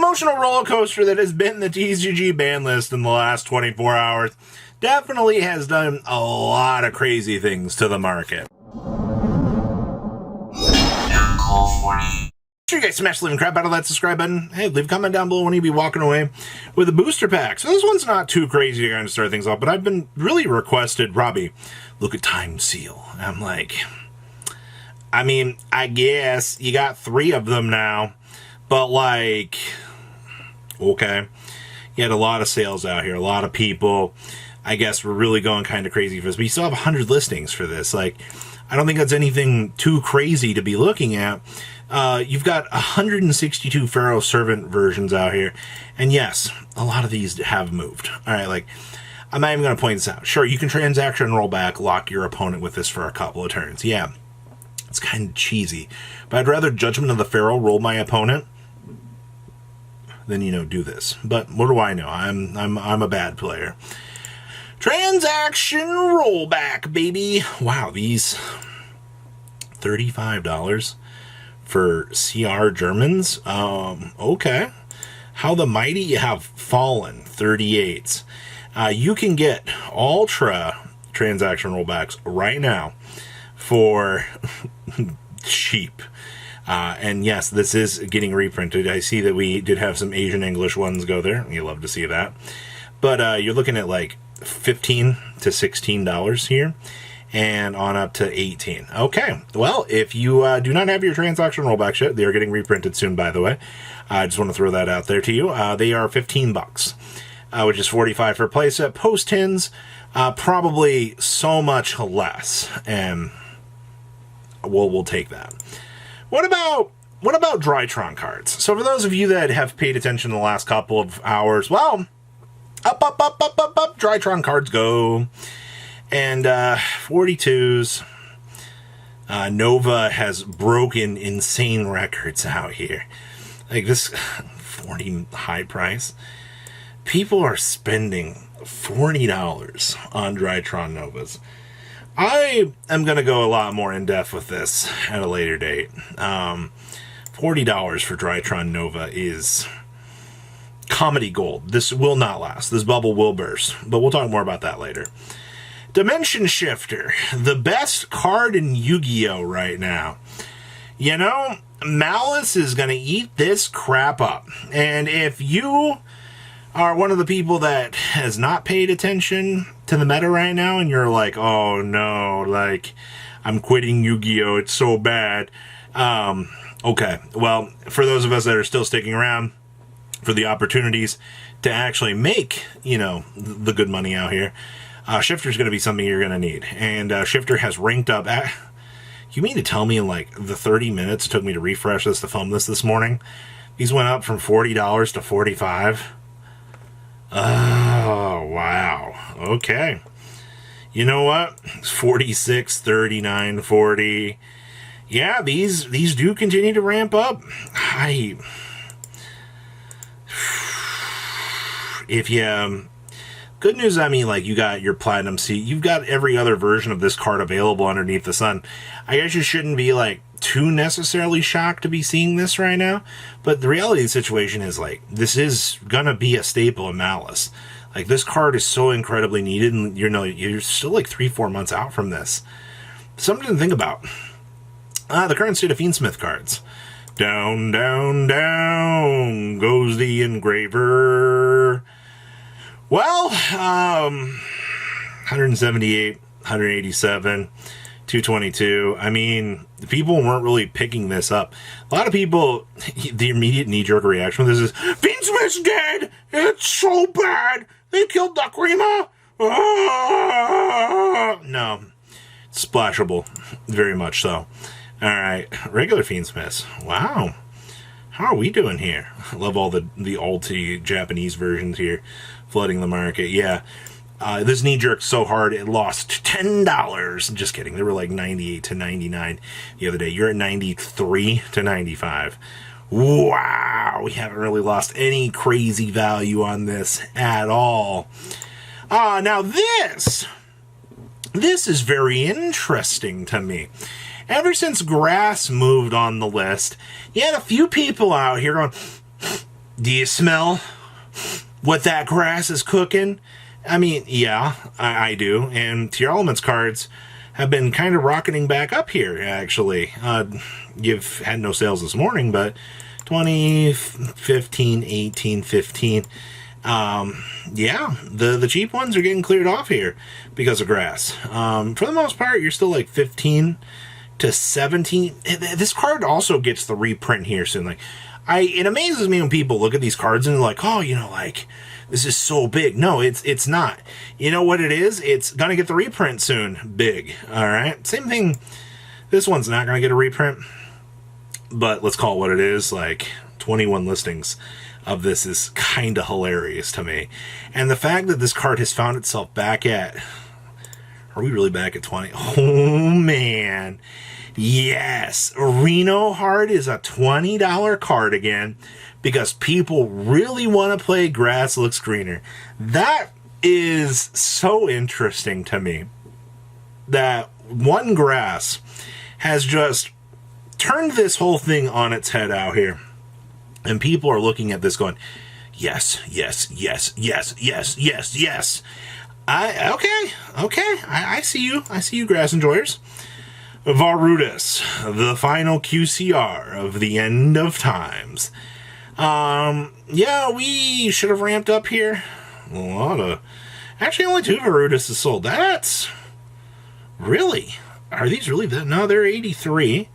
emotional roller coaster that has been the TCG ban list in the last 24 hours definitely has done a lot of crazy things to the market. Sure, you guys smash the living crap out of that subscribe button. Hey, leave a comment down below when you be walking away with a booster pack. So this one's not too crazy to kind of start things off, but I've been really requested, Robbie, look at Time Seal. I'm like, I mean, I guess you got 3 of them now, but like, okay. You had a lot of sales out here, a lot of people. I guess we're really going kind of crazy for this, but you still have 100 listings for this. Like, I don't think that's anything too crazy to be looking at. You've got 162 Pharaoh Servant versions out here. And yes, a lot of these have moved. All right, like, I'm not even going to point this out. Sure, you can transaction rollback, lock your opponent with this for a couple of turns. Yeah, it's kind of cheesy. But I'd rather Judgment of the Pharaoh roll my opponent than, you know, do this. But what do I know? I'm a bad player. Transaction rollback, baby. Wow, these $35 for CR Germans. Okay. How the Mighty Have Fallen, 38s. You can get Ultra transaction rollbacks right now for cheap. And yes, this is getting reprinted. I see that we did have some Asian English ones go there. You love to see that. But you're looking at like $15 to $16 here, and on up to $18. Okay, well, if you do not have your transaction rollback yet, they are getting reprinted soon, by the way. I just want to throw that out there to you. They are $15, which is $45 for playset. Post tins, probably so much less, and we'll take that. What about Drytron cards? So for those of you that have paid attention in the last couple of hours, well, up, Drytron cards go. And 42s. Nova has broken insane records out here. Like this 40 high price. People are spending $40 on Drytron Novas. I am going to go a lot more in depth with this at a later date. $40 for Drytron Nova is comedy gold. This will not last. This bubble will burst, but we'll talk more about that later. Dimension Shifter, the best card in Yu-Gi-Oh! Right now. You know, Malice is going to eat this crap up. And if you are one of the people that has not paid attention to the meta right now, and you're like, oh no, like, I'm quitting Yu-Gi-Oh! It's so bad. Okay, well, for those of us that are still sticking around, for the opportunities to actually make, you know, the good money out here, Shifter is going to be something you're going to need. And Shifter has ranked up at, you mean to tell me in like the 30 minutes it took me to refresh this to film this morning, these went up from $40 to $45? Oh, wow. Okay. You know what? 46, 39, 40. Yeah, these do continue to ramp up. If you, good news, I mean, like, you got your Platinum Sea, you've got every other version of this card available underneath the sun. I guess you shouldn't be, like, too necessarily shocked to be seeing this right now, but the reality of the situation is, like, this is gonna be a staple of Malice. Like, this card is so incredibly needed, and, you know, you're still, like, 3-4 months out from this. Something to think about. The current state of Fiendsmith cards. Down, down, down goes the engraver. Well, 178, 187, 222. I mean, people weren't really picking this up. A lot of people, the immediate knee-jerk reaction with this is, Fiendsmith's dead! It's so bad! They killed Dakrima! Ah! No. Splashable. Very much so. Alright, regular Fiendsmiths. Wow. How are we doing here? I love all the alti Japanese versions here flooding the market. Yeah. This knee jerked so hard it lost $10. Just kidding. They were like 98 to 99 the other day. You're at 93 to 95. Wow. We haven't really lost any crazy value on this at all. Now this is very interesting to me. Ever since Grass moved on the list, you had a few people out here going, Do you smell what that grass is cooking? I mean, yeah, I do. And Tearlaments cards have been kind of rocketing back up here, actually. You've had no sales this morning, but 20, 15, 18, 15. Yeah, the cheap ones are getting cleared off here because of grass. For the most part, you're still like 15 to 17. This card also gets the reprint here soon. Like, it amazes me when people look at these cards and they're like, oh, you know, like, this is so big. No, it's not. You know what it is? It's gonna get the reprint soon. Big. All right. Same thing. This one's not gonna get a reprint, but let's call it what it is. Like 21 listings of this is kind of hilarious to me, and the fact that this card has found itself back at. Are we really back at 20? Oh man. Yes, Reno Heart is a $20 card again because people really want to play Grass Looks Greener. That is so interesting to me that one grass has just turned this whole thing on its head out here. And people are looking at this going, yes, yes, yes, yes, yes, yes, yes. Okay. I see you. I see you, grass enjoyers. Varudras, the final QCR of the end of times. Yeah, we should have ramped up here. A lot of... Actually, only 2 Varudras is sold. That's... Really? Are these really that? No, they're 83.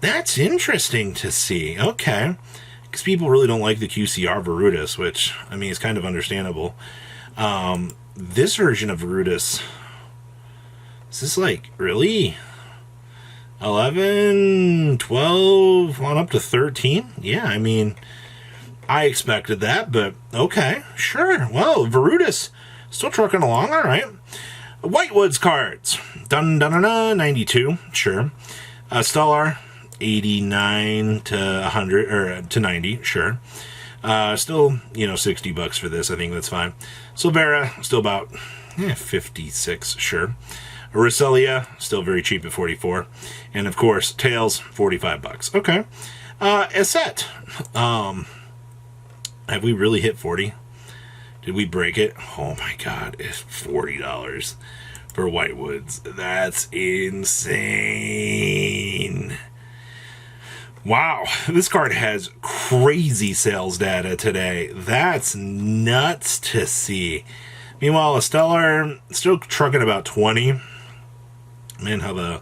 That's interesting to see. Okay. Because people really don't like the QCR Varudras, which, I mean, is kind of understandable. This version of Varudras... Is this like, really... 11, 12, on up to 13? Yeah, I mean, I expected that, but okay, sure. Well, Varudras still trucking along, all right. Whitewoods cards, dun dun dun dun, 92, sure. Stellar, 89 to 100, or to 90, sure. Still, you know, $60 for this, I think that's fine. Silvera, still about 56, sure. Roselia, still very cheap at 44. And of course, Tails, $45. Okay. Asset. Have we really hit 40? Did we break it? Oh my god, it's $40 for Whitewoods. That's insane. Wow, this card has crazy sales data today. That's nuts to see. Meanwhile, a Stellar still trucking about 20. Man, how the...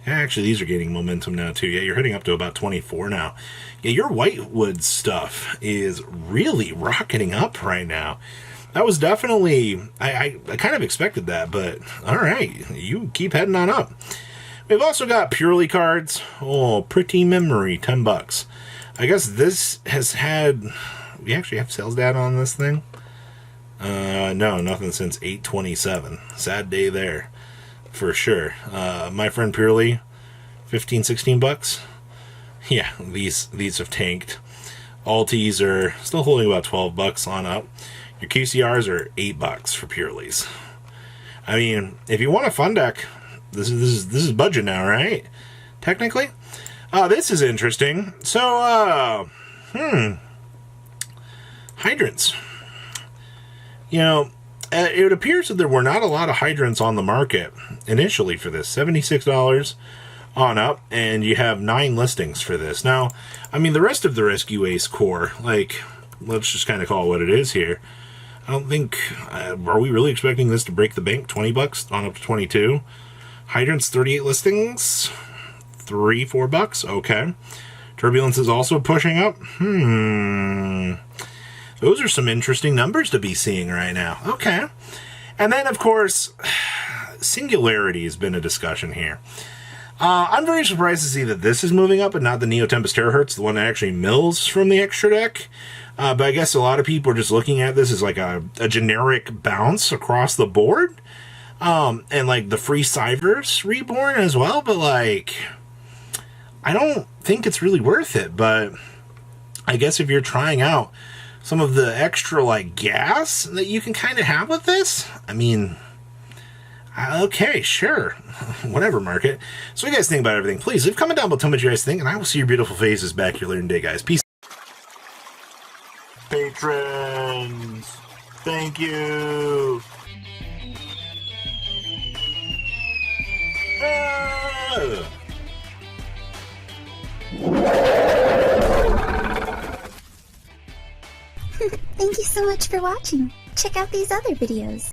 Actually, these are gaining momentum now, too. Yeah, you're heading up to about 24 now. Yeah, your Whitewood stuff is really rocketing up right now. That was definitely... I kind of expected that, but all right. You keep heading on up. We've also got Purrely cards. Oh, pretty memory, $10. I guess this has had... We actually have sales data on this thing? No, nothing since 8/27. Sad day there. For sure. My friend Purrely, $15-16. Yeah, these have tanked. Alties are still holding about $12 on up. Your QCRs are $8 for Purrely's. I mean, if you want a fun deck, this is budget now, right? Technically. This is interesting. So, hydrants. You know, it appears that there were not a lot of hydrants on the market initially for this. $76 on up, and you have 9 listings for this. Now, I mean, the rest of the Rescue-ACE core, like, let's just kind of call it what it is here. I don't think, are we really expecting this to break the bank? $20 on up to 22. Hydrants, 38 listings, $3-4. Okay. Turbulence is also pushing up. Those are some interesting numbers to be seeing right now. Okay. And then, of course, Singularity has been a discussion here. I'm very surprised to see that this is moving up and not the Neo Tempest Terahertz, the one that actually mills from the extra deck. But I guess a lot of people are just looking at this as like a generic bounce across the board. And like the free Cyverse Reborn as well. But like, I don't think it's really worth it. But I guess if you're trying out some of the extra, like, gas that you can kind of have with this, I mean, okay, sure. Whatever, market. So what do you guys think about everything? Please leave a comment down below, tell me what you guys think, and I will see your beautiful faces back here later today, guys. Peace. patrons. Thank you. Thank you so much for watching. Check out these other videos.